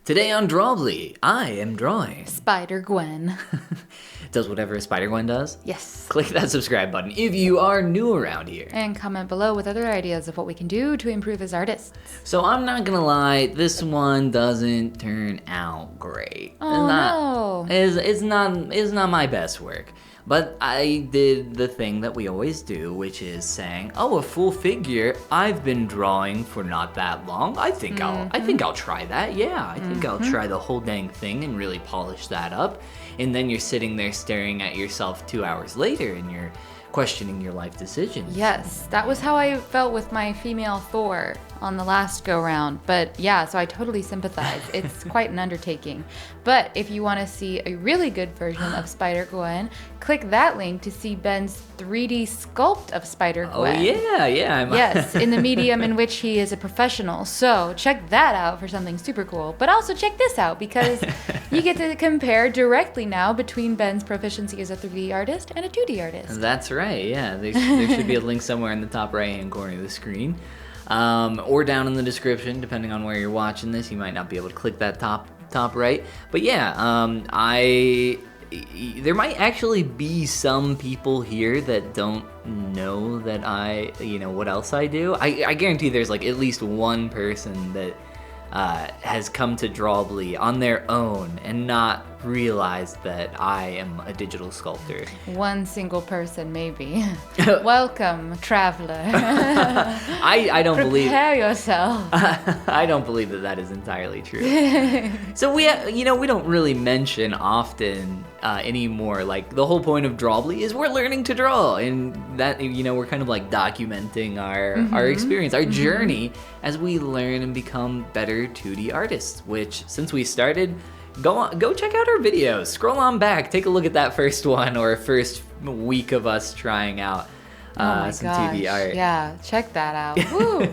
Today on Drawbli, I am drawing Spider-Gwen. Does whatever a Spider-Gwen does? Yes. Click that subscribe button if you are new around here. And comment below with other ideas of what we can do to improve as artists. So I'm not gonna lie, this one doesn't turn out great. Oh, no. It's not my best work. But I did the thing that we always do, which is saying, "Oh, a full figure. I've been drawing for not that long. I think I'll try that. Yeah, I think I'll try the whole dang thing and really polish that up." And then you're sitting there staring at yourself 2 hours later, and you're questioning your life decisions. Yes, that was how I felt with my female Thor on the last go-round. But yeah, so I totally sympathize. It's quite an undertaking. But if you want to see a really good version of Spider-Gwen, click that link to see Ben's 3D sculpt of Spider-Gwen. Oh yeah. Yes, in the medium in which he is a professional. So check that out for something super cool. But also check this out because you get to compare directly now between Ben's proficiency as a 3D artist and a 2D artist. That's right, yeah. There should be a link somewhere in the top right-hand corner of the screen. Or down in the description, depending on where you're watching this. You might not be able to click that top right. But yeah, there might actually be some people here that don't know that what else I do. I guarantee there's like at least one person that has come to Drawbli on their own and not realized that I am a digital sculptor. One single person, maybe. Welcome, traveler. I don't believe. Prepare yourself. I don't believe that is entirely true. So we don't really mention often anymore. Like the whole point of Drawbli is we're learning to draw, and that we're kind of like documenting our experience, our journey as we learn and become better 2D artists. Which since we started. Go check out our videos. Scroll on back. Take a look at that first one or first week of us trying out some TV art. Yeah, check that out. Woo!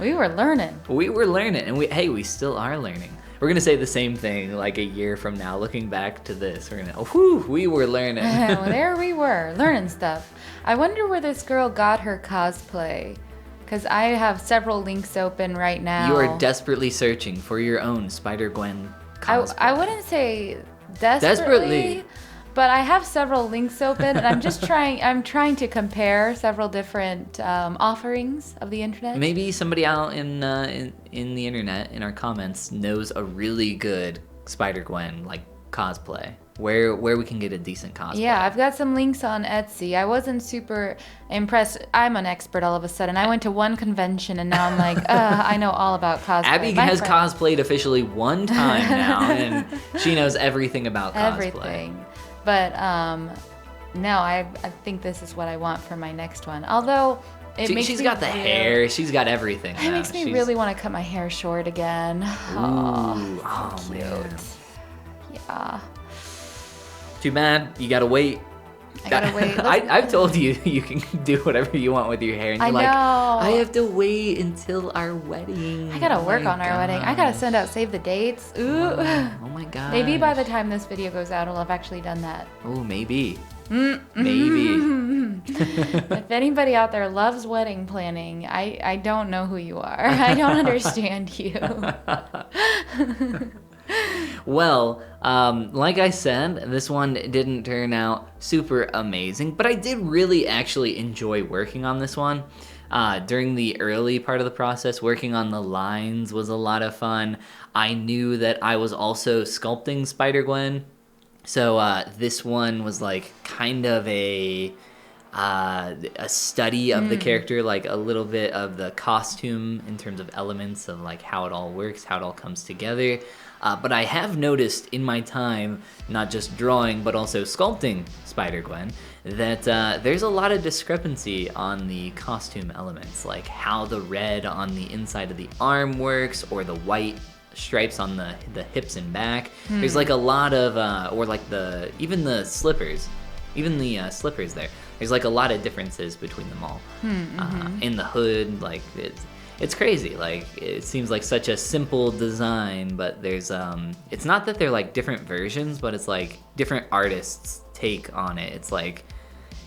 We were learning. And we still are learning. We're gonna say the same thing like a year from now, looking back to this. We're gonna, we were learning. Well, there we were, learning stuff. I wonder where this girl got her cosplay. Because I have several links open right now. You are desperately searching for your own Spider-Gwen cosplay. I wouldn't say desperately, but I have several links open, and I'm trying to compare several different offerings of the internet. Maybe somebody out in the internet in our comments knows a really good Spider-Gwen like cosplay. Where we can get a decent cosplay. Yeah, I've got some links on Etsy. I wasn't super impressed. I'm an expert all of a sudden. I went to one convention and now I'm like, I know all about cosplay. Abby has cosplayed officially one time now, and she knows everything about cosplay. Everything. But no, I think this is what I want for my next one. Although she's got the hair. She's got everything. It makes me really want to cut my hair short again. Ooh, cute. Man. Yeah. Too bad. You gotta wait. I gotta wait. I've told you can do whatever you want with your hair, and you're like, I have to wait until our wedding. I gotta work on our wedding. I gotta send out save the dates. Ooh. Oh my god. Maybe by the time this video goes out, I'll have actually done that. Oh, maybe. Maybe. If anybody out there loves wedding planning, I don't know who you are. I don't understand you. Well, like I said, this one didn't turn out super amazing, but I did really actually enjoy working on this one. During the early part of the process, working on the lines was a lot of fun. I knew that I was also sculpting Spider-Gwen, so this one was like kind of a study of the character, like a little bit of the costume in terms of elements of like how it all works, how it all comes together. But I have noticed in my time, not just drawing, but also sculpting Spider-Gwen, that there's a lot of discrepancy on the costume elements, like how the red on the inside of the arm works, or the white stripes on the hips and back. There's like a lot of, or like even the slippers there. There's like a lot of differences between them all. In the hood, like it's crazy. Like it seems like such a simple design, but there's it's not that they're like different versions, but it's like different artists' take on it. It's like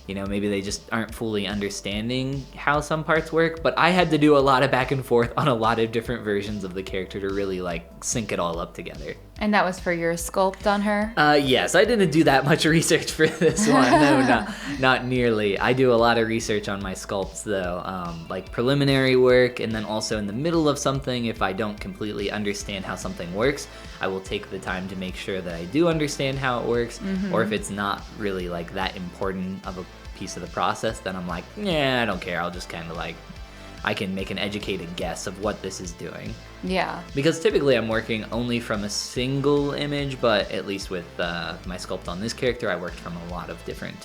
maybe they just aren't fully understanding how some parts work. But I had to do a lot of back and forth on a lot of different versions of the character to really like sync it all up together. And that was for your sculpt on her? Yes, I didn't do that much research for this one. No, not nearly. I do a lot of research on my sculpts though, like preliminary work, and then also in the middle of something, if I don't completely understand how something works, I will take the time to make sure that I do understand how it works, or if it's not really like that important of a piece of the process, then I'm like, I don't care. I'll just kind of like, I can make an educated guess of what this is doing. Yeah. Because typically I'm working only from a single image, but at least with my sculpt on this character, I worked from a lot of different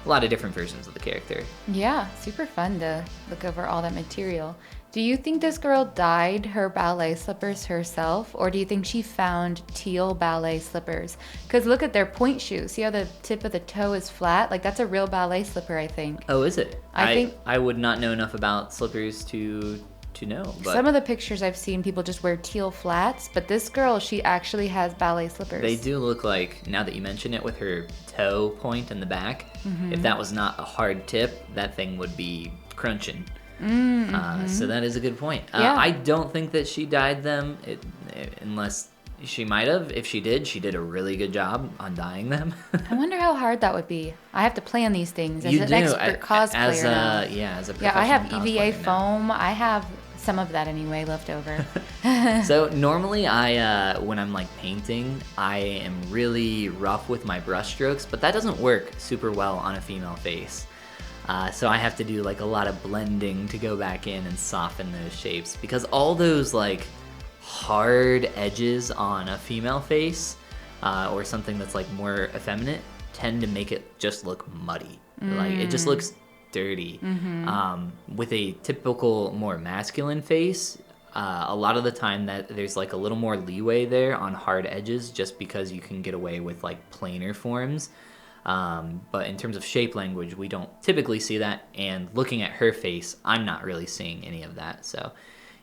versions of the character. Yeah, super fun to look over all that material. Do you think this girl dyed her ballet slippers herself, or do you think she found teal ballet slippers? Because look at their point shoe. See how the tip of the toe is flat? Like, that's a real ballet slipper, I think. Oh, is it? I think I would not know enough about slippers to know. But some of the pictures I've seen, people just wear teal flats, but this girl, she actually has ballet slippers. They do look like, now that you mention it, with her toe point in the back, if that was not a hard tip, that thing would be crunching. So that is a good point. Yeah. I don't think that she dyed them, unless she might have. If she did a really good job on dyeing them. I wonder how hard that would be. I have to plan these things as You an do, expert cosplayer. as a professional Yeah, I have EVA cosplayer now. foam. I have some of that anyway left over. So normally when I'm like painting, I am really rough with my brush strokes, but that doesn't work super well on a female face. So I have to do like a lot of blending to go back in and soften those shapes, because all those like hard edges on a female face or something that's like more effeminate tend to make it just look muddy. Like it just looks dirty. With a typical more masculine face, a lot of the time that there's like a little more leeway there on hard edges, just because you can get away with like plainer forms. But in terms of shape language, we don't typically see that, and looking at her face, I'm not really seeing any of that. So,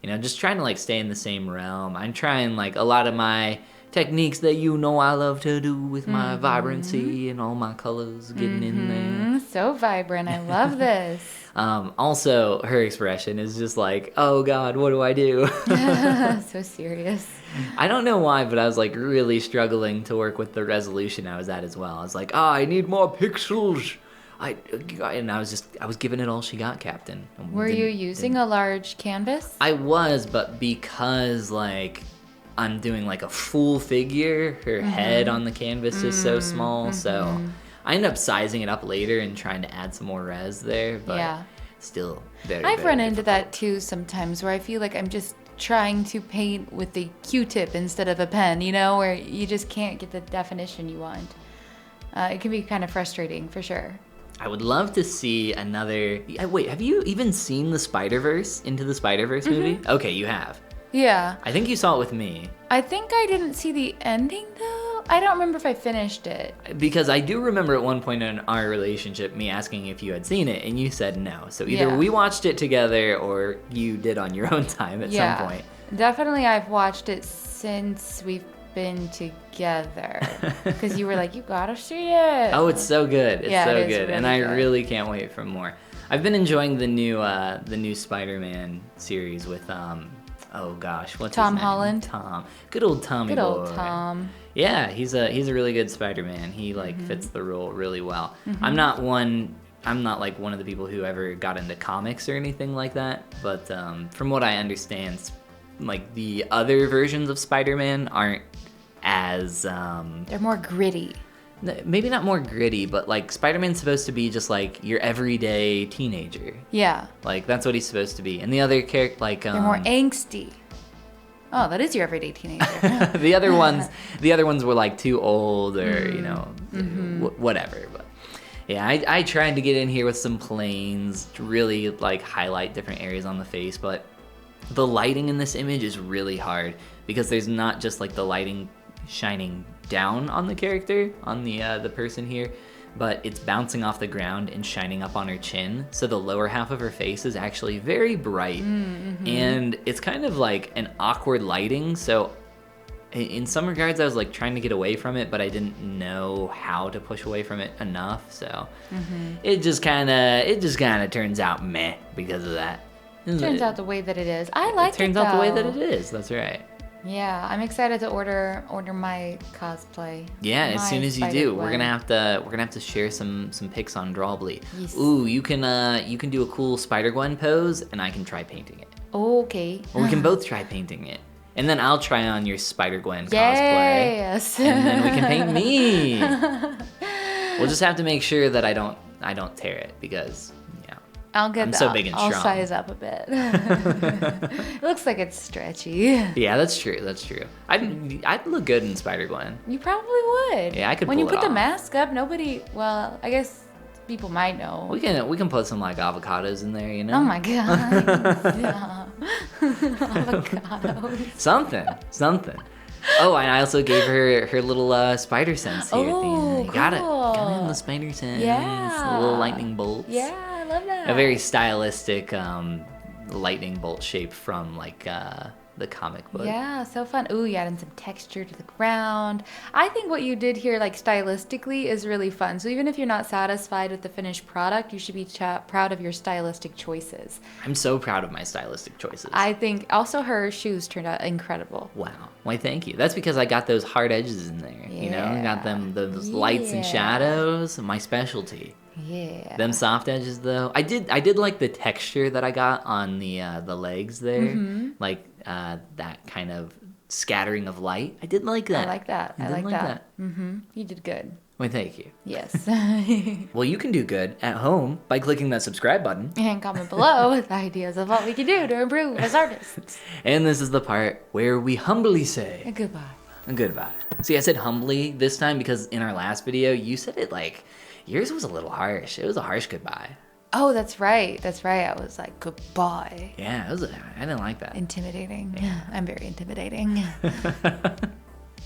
just trying to like stay in the same realm. I'm trying like a lot of my techniques that I love to do with my vibrancy and all my colors getting in there. So vibrant. I love this. Also, her expression is just like, oh God, what do I do? So serious. I don't know why, but I was like really struggling to work with the resolution I was at as well. I was like, I need more pixels. I was giving it all she got, Captain. Were you using a large canvas? I was, but because like I'm doing like a full figure, her head on the canvas is so small, so I ended up sizing it up later and trying to add some more res there, but still very, I've very run into difficult. that too sometimes, where I feel like I'm just trying to paint with the Q-tip instead of a pen, where you just can't get the definition you want. It can be kind of frustrating, for sure. I would love to see another... Wait, have you even seen the Spider-Verse, Into the Spider-Verse movie? Okay, you have. Yeah. I think you saw it with me. I think I didn't see the ending, though. I don't remember if I finished it. Because I do remember at one point in our relationship, me asking if you had seen it, and you said no. So either we watched it together, or you did on your own time at some point. Definitely I've watched it since we've been together. Because you were like, you gotta see it. Oh, it's so good. It's so it is good. really And I good. really can't wait for more. I've been enjoying the new Spider-Man series with oh gosh, what's Tom his name? Holland? Tom. Good old Tommy Good old boy. Tom. Yeah, he's a really good Spider-Man. He like fits the role really well. I'm not like one of the people who ever got into comics or anything like that, but from what I understand, like the other versions of Spider-Man aren't as They're more gritty. maybe not more gritty, but like Spider-Man's supposed to be just like your everyday teenager. Yeah. Like that's what he's supposed to be. And the other character, like They're more angsty. Oh, that is your everyday teenager. the other ones were like too old or whatever. But yeah, I tried to get in here with some planes to really like highlight different areas on the face, but the lighting in this image is really hard because there's not just like the lighting shining down on the character, on the person here, but it's bouncing off the ground and shining up on her chin. So the lower half of her face is actually very bright, and it's kind of like an awkward lighting. So in some regards, I was like trying to get away from it, but I didn't know how to push away from it enough. So it just kind of turns out meh because of that. Turns out the way that it is. I like it. Turns out the way that it is. That's right. Yeah, I'm excited to order my cosplay. Yeah, as soon as you do, we're gonna have to share some pics on Drawbli. Yes. Ooh, you can do a cool Spider-Gwen pose, and I can try painting it. Okay. Or we can both try painting it. And then I'll try on your Spider-Gwen cosplay. Yes. And then we can paint me. We'll just have to make sure that I don't tear it because I'm so big and strong. I'll size up a bit. It looks like it's stretchy. Yeah, that's true. I'd look good in Spider-Gwen. You probably would. Yeah, I could. When pull you put it the off. mask up, nobody. Well, I guess people might know. We can put some like avocados in there, you know. Oh my god. Yeah. Avocados. Something. Oh, and I also gave her little spider sense here. Oh, You got it. cool. Got it. The spider sense. Yeah. The little lightning bolts. Yeah, I love that. A very stylistic lightning bolt shape from like the comic book. Yeah, so fun. Ooh, you added some texture to the ground. I think what you did here, like stylistically, is really fun. So even if you're not satisfied with the finished product, you should be proud of your stylistic choices. I'm so proud of my stylistic choices. I think also her shoes turned out incredible. Wow. Why, thank you. That's because I got those hard edges in there. You know, I got those lights and shadows. My specialty. Yeah. Them soft edges though. I did like the texture that I got on the legs there. Like that kind of scattering of light. I did like that. I like that. I like that. You did good. Well, thank you. Yes. Well, you can do good at home by clicking that subscribe button. And comment below with ideas of what we can do to improve as artists. And this is the part where we humbly say Goodbye. goodbye. See, I said humbly this time because in our last video, you said it like yours was a little harsh. It was a harsh goodbye. Oh, that's right. That's right. I was like, goodbye. Yeah, I didn't like that. Intimidating. Yeah. I'm very intimidating.